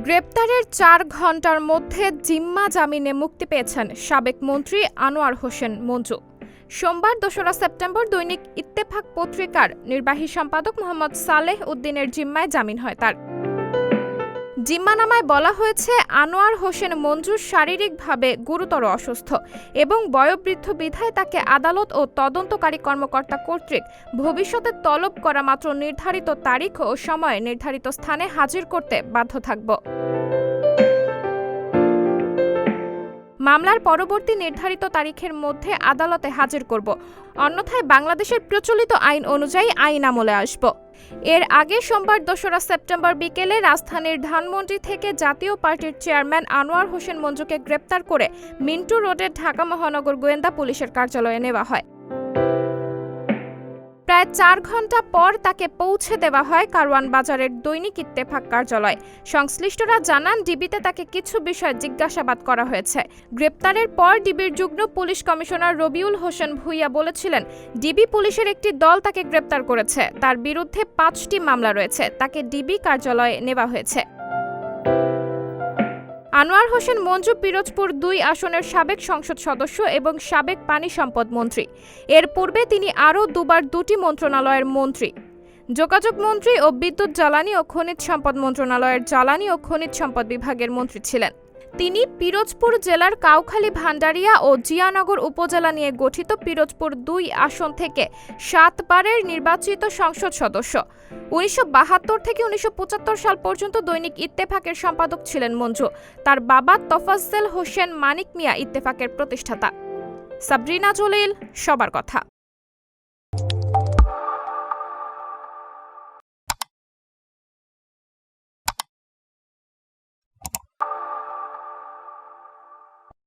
গ্রেপ্তারের ৪ ঘণ্টার মধ্যে জিম্মা জামিনে মুক্তি পেয়েছেন সাবেক মন্ত্রী আনোয়ার হোসেন মঞ্জু। সোমবার ২রা সেপ্টেম্বর দৈনিক ইত্তেফাক পত্রিকার নির্বাহী সম্পাদক মোহাম্মদ সালেহ উদ্দিনের জিম্মায় জামিন হয় তার। জিম্মানামায় বলা হয়েছে, আনোয়ার হোসেন মঞ্জু শারীরিকভাবে গুরুতর অসুস্থ এবং বয়োবৃদ্ধ বিধায় তাকে আদালত ও তদন্তকারী কর্মকর্তা কর্তৃক ভবিষ্যতে তলব করা মাত্র নির্ধারিত তারিখ ও সময়ে নির্ধারিত স্থানে হাজির করতে বাধ্য থাকব। মামলার পরবর্তী নির্ধারিত তারিখের মধ্যে আদালতে হাজির করব, অন্যথায় বাংলাদেশের প্রচলিত আইন অনুযায়ী আইন আমলে আসব। এর আগে সোমবার ২রা সেপ্টেম্বর বিকেলে রাজধানীর ধানমন্ডি থেকে জাতীয় পার্টির চেয়ারম্যান আনোয়ার হোসেন মঞ্জুকে গ্রেপ্তার করে মিন্টু রোডের ঢাকা মহানগর গোয়েন্দা পুলিশের কার্যালয়ে নেওয়া হয়। প্রায় ৪ ঘণ্টা পর তাকে পৌঁছে দেওয়া হয় কারওয়ান বাজারের দৈনিক ইত্তেফাক কার্যালয়। সংশ্লিষ্টরা জানান, ডিবিতে তাকে কিছু বিষয় জিজ্ঞাসাবাদ করা হয়েছে। গ্রেপ্তারের পর ডিবির যুগ্ম পুলিশ কমিশনার রবিউল হোসেন ভূঁইয়া বলেছিলেন, ডিবি পুলিশের একটি দল তাকে গ্রেপ্তার করেছে। তার বিরুদ্ধে ৫টি মামলা রয়েছে। তাকে ডিবি কার্যালয়ে নেওয়া হয়েছে। আনোয়ার হোসেন মঞ্জু পিরোজপুর ২ আসনের সাবেক সংসদ সদস্য এবং সাবেক পানি সম্পদ মন্ত্রী। এর পূর্বে তিনি আরও দুবার ২টি মন্ত্রণালয়ের মন্ত্রী, যোগাযোগ মন্ত্রী ও বিদ্যুৎ জ্বালানি ও খনিজ সম্পদ মন্ত্রণালয়ের জ্বালানি ও খনিজ সম্পদ বিভাগের মন্ত্রী ছিলেন। তিনি পিরোজপুর জেলার কাউখালী, ভান্ডারিয়া ও জিয়ানগর উপজেলা নিয়ে গঠিত পিরোজপুর ২ আসন থেকে ৭ বারের নির্বাচিত সংসদ সদস্য। ১৯৭২ থেকে ১৯৭৫ সাল পর্যন্ত দৈনিক ইত্তেফাকের সম্পাদক ছিলেন মঞ্জু। তার বাবা তোফাজ্জল হোসেন মানিক মিয়া ইত্তেফাকের প্রতিষ্ঠাতা। সাবরিনা জলিল, সবার কথা।